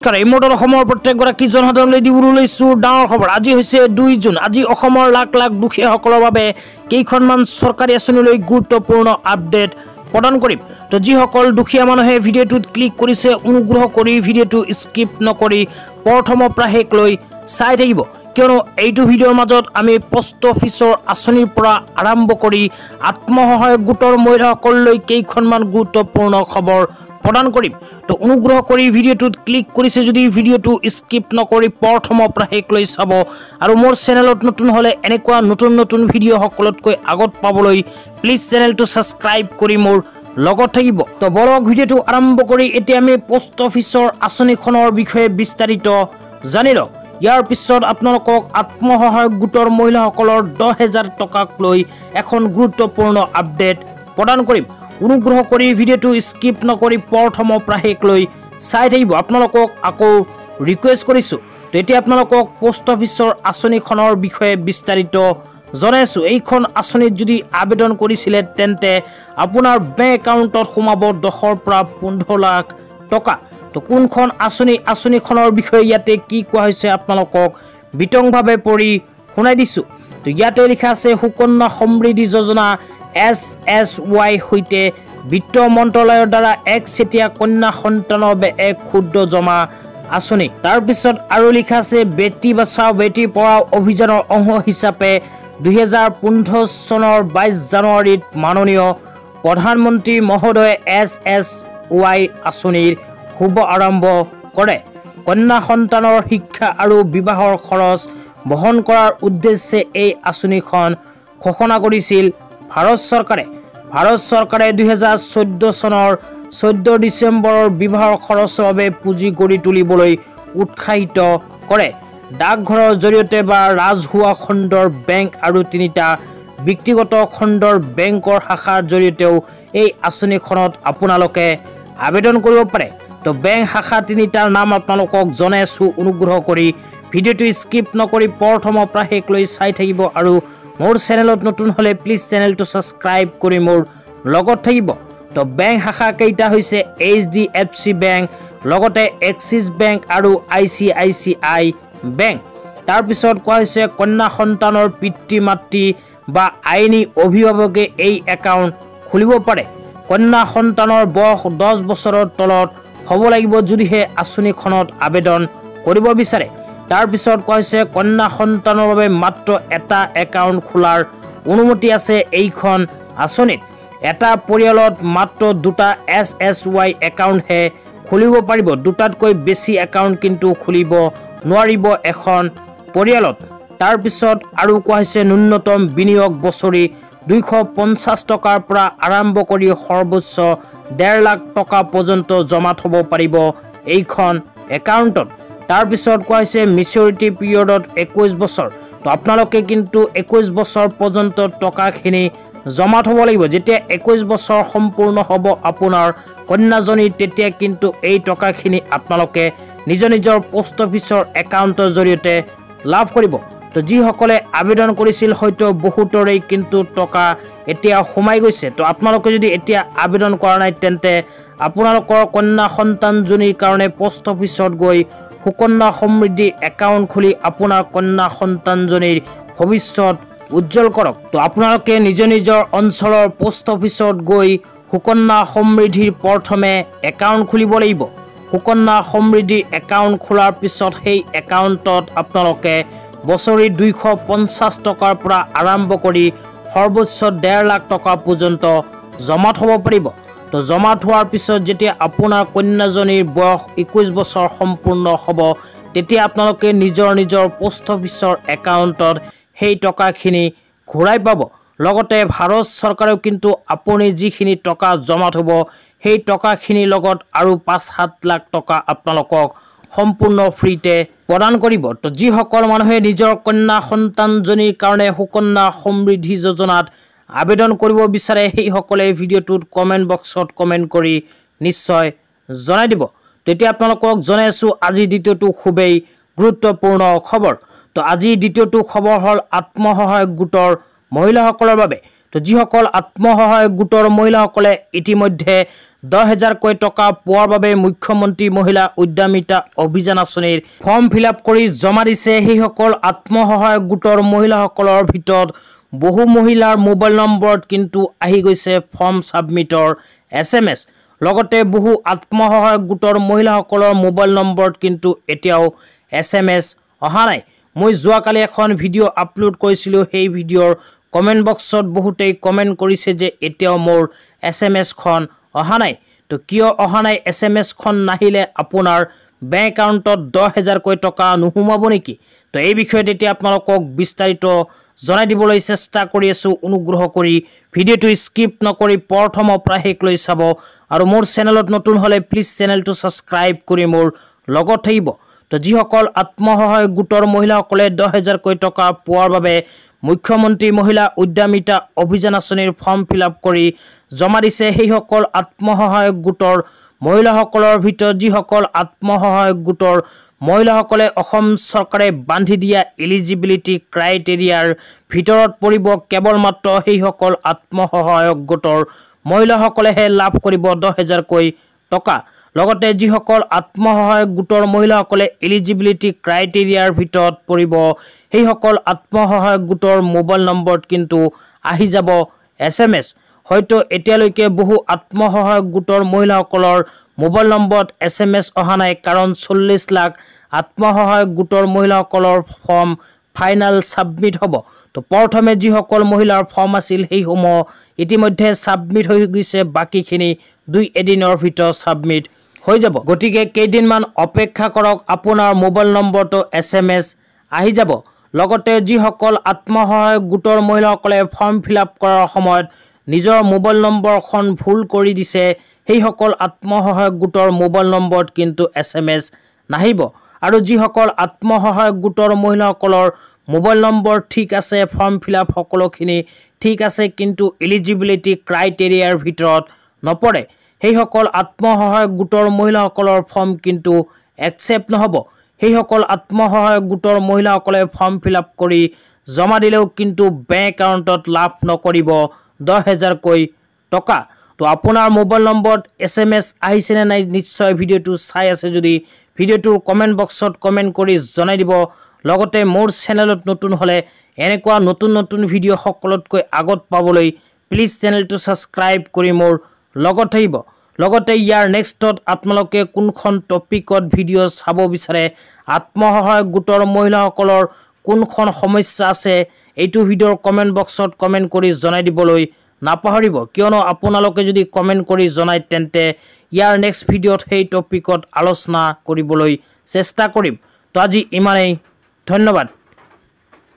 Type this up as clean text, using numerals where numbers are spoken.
ইমৰ্টৰ অসমৰ প্ৰত্যেকগৰাকী জনসাধাৰণলৈ দিবলৈ লৈছো ডাঙৰ খবৰ। আজি হৈছে 2 জুন। আজি অসমৰ লাখ লাখ দুখীয়াসকলৰ বাবে কেইখনমান চৰকাৰী আঁচনিলৈ গুৰুত্বপূৰ্ণ আপডেট প্ৰদান কৰিম। তো যিসকল দুখীয়া মানুহে ভিডিঅ'টোত ক্লিক কৰিছে অনুগ্ৰহ কৰি ভিডিঅ'টো স্কিপ নকৰি প্ৰথমৰ পৰা শেষলৈ চাই থাকিব, কিয়নো এইটো ভিডিঅ'ৰ মাজত আমি পোষ্ট অফিচৰ আঁচনিৰ পৰা আৰম্ভ কৰি আত্মসহায়ক গোটৰ মহিলাসকললৈ কেইখনমান গুৰুত্বপূৰ্ণ খবৰ প্ৰদান কৰিম। তো অনুগ্ৰহ কৰি ভিডিঅ'টোত ক্লিক কৰিছে যদি ভিডিঅ'টো স্কিপ নকৰি প্ৰথমৰ পৰা শেষলৈ চাব, আৰু মোৰ চেনেলত নতুন হ'লে এনেকুৱা নতুন নতুন ভিডিঅ' সকলোতকৈ আগত পাবলৈ প্লিজ চেনেলটো ছাবস্ক্ৰাইব কৰি মোৰ লগত থাকিব। তো বলক ভিডিঅ'টো আৰম্ভ কৰি এতিয়া আমি পোষ্ট অফিচৰ আঁচনিখনৰ বিষয়ে বিস্তাৰিত জানি লওঁ। ইয়াৰ পিছত আপোনালোকক আত্মসহায়ক গোটৰ মহিলাসকলৰ 10,000 টকাক লৈ এখন গুৰুত্বপূৰ্ণ আপডেট প্ৰদান কৰিম। অনুগ্ৰহ কৰি ভিডিঅ'টো স্কিপ নকৰি প্ৰথমৰ পৰা শেষলৈ চাই থাকিব, আপোনালোকক আকৌ ৰিকুৱেষ্ট কৰিছোঁ। তো এতিয়া আপোনালোকক পোষ্ট অফিচৰ আঁচনিখনৰ বিষয়ে বিস্তাৰিত জনাইছোঁ। এইখন আঁচনিত যদি আবেদন কৰিছিলে তেন্তে আপোনাৰ বেংক একাউণ্টত সোমাব 10 পৰা 15 লাখ টকা। তো কোনখন আঁচনিখনৰ বিষয়ে ইয়াতে কি কোৱা হৈছে আপোনালোকক বিতংভাৱে পঢ়ি শুনাই দিছোঁ। তো ইয়াতে লিখা আছে সুকন্যা সমৃদ্ধি যোজনা SSY সৈতে বিত্ত মন্ত্ৰালয়ৰ দ্বাৰা একচেটিয়া কন্যা সন্তানৰ বাবে এক ক্ষুদ্ৰ জমা আঁচনি। তাৰপিছত আৰু লিখা আছে বেটি বচাও বেটি পঢ়াও অভিযানৰ অংশ হিচাপে 2015 চনৰ 22 জানুৱাৰীত মাননীয় প্ৰধানমন্ত্ৰী মহোদয়ে SSY আঁচনিৰ শুভ আৰম্ভ কৰে। কন্যা সন্তানৰ শিক্ষা আৰু বিবাহৰ খৰচ বহন কৰাৰ উদ্দেশ্যে এই আঁচনিখন ঘোষণা কৰিছিল ভাৰত চৰকাৰে। ভাৰত চৰকাৰে 2014 চনৰ 14 ডিচেম্বৰৰ বিবাহৰ খৰচৰ বাবে পুঁজি গঢ়ি তুলিবলৈ উৎসাহিত কৰে। ডাকঘৰৰ জৰিয়তে বা ৰাজহুৱা খণ্ডৰ বেংক আৰু 3টা ব্যক্তিগত খণ্ডৰ বেংকৰ শাখাৰ জৰিয়তেও এই আঁচনিখনত আপোনালোকে আবেদন কৰিব পাৰে। তো বেংক শাখা 3টাৰ নাম আপোনালোকক জনাইছোঁ। অনুগ্ৰহ কৰি ভিডিঅ'টো স্কিপ নকৰি প্ৰথমৰ পৰা শেষলৈ চাই থাকিব, আৰু মোৰ চেনেলত নতুন হ'লে প্লিজ চেনেলটো ছাবস্ক্ৰাইব কৰি মোৰ লগত থাকিব। তো বেংক শাখা কেইটা হৈছে HDFC বেংক, লগতে এক্সিছ বেংক আৰু ICICI বেংক। তাৰপিছত কোৱা হৈছে কন্যা সন্তানৰ পিতৃ মাতৃ বা আইনী অভিভাৱকে এই একাউণ্ট খুলিব পাৰে। কন্যা সন্তানৰ বয়স 10 বছৰৰ তলত হ'ব লাগিব যদিহে আঁচনিখনত আবেদন কৰিব বিচাৰে। তাৰপিছত কোৱা হৈছে কন্যা সন্তানৰ বাবে মাত্ৰ এটা একাউণ্ট খোলাৰ অনুমতি আছে এইখন আঁচনিত। এটা পৰিয়ালত মাত্ৰ 2টা SSY একাউণ্টহে খুলিব পাৰিব, 2টাতকৈ বেছি একাউণ্ট কিন্তু খুলিব নোৱাৰিব এখন পৰিয়ালত। তাৰপিছত আৰু কোৱা হৈছে ন্যূনতম বিনিয়োগ বছৰি 250 টকাৰ পৰা আৰম্ভ কৰি সৰ্বোচ্চ 1.5 লাখ টকা পৰ্যন্ত জমা থ'ব পাৰিব এইখন একাউণ্টত। তাৰপিছত কোৱা হৈছে মেচিউৰিটি পিৰিয়ডত 21 বছৰ। তো আপোনালোকে কিন্তু 21 বছৰ পৰ্যন্ত টকাখিনি জমা থ'ব লাগিব। যেতিয়া 21 বছৰ সম্পূৰ্ণ হ'ব আপোনাৰ কন্যাজনীৰ, তেতিয়া কিন্তু এই টকাখিনি আপোনালোকে নিজৰ পোষ্ট অফিচৰ একাউণ্টৰ জৰিয়তে লাভ কৰিব। তো যিসকলে আবেদন কৰিছিল হয়তো বহুতৰেই কিন্তু টকা এতিয়া সোমাই গৈছে। তো আপোনালোকে যদি এতিয়া আবেদন কৰা নাই তেন্তে আপোনালোকৰ কন্যা সন্তানজনীৰ কাৰণে পোষ্ট অফিচত গৈ সুকন্যা সমৃদ্ধি একাউণ্ট খুলি আপোনাৰ কন্যা সন্তানজনীৰ ভৱিষ্যত উজ্জ্বল কৰক। তো আপোনালোকে নিজৰ অঞ্চলৰ পোষ্ট অফিচত গৈ সুকন্যা সমৃদ্ধিৰ প্ৰথমে একাউণ্ট খুলিব লাগিব। সুকন্যা সমৃদ্ধি একাউণ্ট খোলাৰ পিছত সেই একাউণ্টত আপোনালোকে বছৰি 250 টকাৰ পৰা আৰম্ভ কৰি সৰ্বোচ্চ 1.5 লাখ টকা পৰ্যন্ত জমা থ'ব পাৰিব। তো জমা থোৱাৰ পিছত যেতিয়া আপোনাৰ কন্যাজনীৰ বয়স 21 বছৰ সম্পূৰ্ণ হ'ব, তেতিয়া আপোনালোকে নিজৰ পোষ্ট অফিচৰ একাউণ্টত সেই টকাখিনি ঘূৰাই পাব। লগতে ভাৰত চৰকাৰেও কিন্তু আপুনি যিখিনি টকা জমা থ'ব সেই টকাখিনিৰ লগত আৰু 5-7 লাখ টকা আপোনালোকক সম্পূৰ্ণ ফ্ৰীতে প্ৰদান কৰিব। তো যিসকল মানুহে নিজৰ কন্যা সন্তানজনীৰ কাৰণে সুকন্যা সমৃদ্ধি যোজনাত আবেদন কৰিব বিচাৰে সেইসকলে ভিডিঅ'টোত কমেণ্ট বক্সত কমেণ্ট কৰি নিশ্চয় জনাই দিব। তেতিয়া আপোনালোকক জনাইছোঁ আজি দ্বিতীয়টো খুবেই গুৰুত্বপূৰ্ণ খবৰ। তো আজি দ্বিতীয়টো খবৰ হ'ল আত্মসহায়ক গোটৰ মহিলাসকলৰ বাবে তো যিসকল আত্মসহায়ক গোটৰ মহিলাসকলে ইতিমধ্যে 10,000 টকা পোৱাৰ বাবে মুখ্যমন্ত্ৰী মহিলা উদ্যমিতা অভিযান আঁচনিৰ ফৰ্ম ফিলআপ কৰি জমা দিছে সেইসকল আত্মসহায়ক গোটৰ মহিলাসকলৰ ভিতৰত বহু মহিলাৰ মোবাইল নম্বৰত কিন্তু আহি গৈছে ফৰ্ম সাবমিটৰ SMS লগতে বহু আত্মসহায়ক গোটৰ মহিলাসকলৰ মোবাইল নম্বৰত কিন্তু এতিয়াও SMS অহা নাই মই যোৱাকালি এখন ভিডিঅ' আপলোড কৰিছিলো সেই ভিডিঅ'ৰ কমেন্ট বক্সত বহুতেই কমেন্ট কৰিছে যে এতিয়াও মোৰ SMS খন অহা নাই তো কিয় অহা নাই SMS খন নাহিলে আপোনাৰ বেংক একাউণ্টত 10,000 টকা নুহুমাব নেকি তো এই বিষয়ত এতিয়া আপোনালোকক বিস্তাৰিত জনাই দিবলৈ চেষ্টা কৰি আছো অনুগ্ৰহ কৰি ভিডিঅ'টো স্কিপ নকৰি প্ৰথমৰ পৰা শেষলৈ চাব আৰু মোৰ চেনেলত নতুন হলে প্লিজ চেনেলটো সাবস্ক্ৰাইব কৰি মোৰ লগত থাকিব তো যিসকল আত্মসহায়ক গোটৰ মহিলাসকলে 10,000 টকা পোৱাৰ বাবে মুখ্যমন্ত্ৰী মহিলা উদ্যমিতা অভিযান আঁচনিৰ ফৰ্ম ফিলআপ কৰি জমা দিছে সেইসকল আত্মসহায়ক গোটৰ মহিলাসকলৰ ভিতৰত যিসকল আত্মসহায়ক গোটৰ মহিলাসকলে অসম চৰকাৰে বান্ধি দিয়া এলিজিবিলিটি ক্ৰাইটেৰিয়াৰ ভিতৰত পৰিব কেৱল মাত্ৰ সেইসকল আত্মসহায়ক গোটৰ মহিলাসকলেহে লাভ কৰিব 10,000 টকা লগতে যিসকল আত্মসহায়ক গোটৰ মহিলাসকলে এলিজিবিলিটি ক্ৰাইটেৰিয়াৰ ভিতৰত পৰিব সেইসকল আত্মসহায়ক গোটৰ মোবাইল নম্বৰত কিন্তু আহি যাব SMS হয়তো এতিয়ালৈকে বহু আত্মসহায়ক গোটৰ মহিলাসকলৰ মোবাইল নম্বৰত SMS অহা নাই কাৰণ 40 লাখ আত্মসহায়ক গোটৰ মহিলাসকলৰ ফৰ্ম ফাইনাল সাবমিট হ'ব তো প্ৰথমে যিসকল মহিলাৰ ফৰ্ম আছিল সেই সমূহ ইতিমধ্যে সাবমিট হৈ গৈছে বাকিখিনি 2 এদিনৰ ভিতৰত সাবমিট হৈ যাব গতিকে কেইদিনমান অপেক্ষা কৰক আপোনাৰ মোবাইল নম্বৰটো SMS আহি যাব লগতে যিসকল আত্মসহায়ক গোটৰ মহিলাসকলে ফৰ্ম ফিলআপ কৰাৰ সময়ত নিজৰ মোবাইল নম্বৰখন ভুল কৰি দিছে সেইসকল আত্মসহায়ক গোটৰ মোবাইল নম্বৰত কিন্তু SMS নাহিব আৰু যিসকল আত্মসহায়ক গোটৰ মহিলাসকলৰ মোবাইল নম্বৰ ঠিক আছে ফৰ্ম ফিলআপ সকলোখিনি ঠিক আছে কিন্তু এলিজিবিলিটি ক্ৰাইটেৰিয়াৰ ভিতৰত নপৰে সেইসকল আত্মসহায়ক গোটৰ মহিলাসকলৰ ফৰ্ম কিন্তু একচেপ্ট নহব সেইসকল আত্মসহায়ক গোটৰ মহিলাসকলে ফৰ্ম ফিলআপ কৰি জমা দিলেও কিন্তু বেংক একাউণ্টত লাভ নকৰিব 10,000 টকা তো আপোনাৰ মোবাইল নম্বৰত SMS আহিছে নে নাই নিশ্চয় ভিডিঅ'টো চাই আছে যদি ভিডিঅ'টোৰ কমেন্ট বক্সত কমেন্ট কৰি জনাই দিব লগতে মোৰ চেনেলত নতুন হলে এনেকুৱা নতুন ভিডিঅ' সকলোতকৈ আগত পাবলৈ প্লিজ চেনেলটো সাবস্ক্ৰাইব কৰি মোৰ লগত থাকিব লগতে ইয়াৰ নেক্সটত আপোনালোকে কোনখন টপিকত ভিডিঅ' চাব বিচাৰে আত্মসহায়ক গোটৰ মহিলাসকলৰ কোনখন সমস্যা আছে এইটো ভিডিঅ'ৰ কমেন্ট বক্সত কমেন্ট কৰি জনাই দিবলৈ নাপাহৰিব কিয়নো আপোনালোকে যদি কমেন্ট কৰি জনায় তেন্তে ইয়াৰ নেক্সট ভিডিঅ'ত সেই টপিকত আলোচনা কৰিবলৈ চেষ্টা কৰিম তো আজি ইমানেই ধন্যবাদ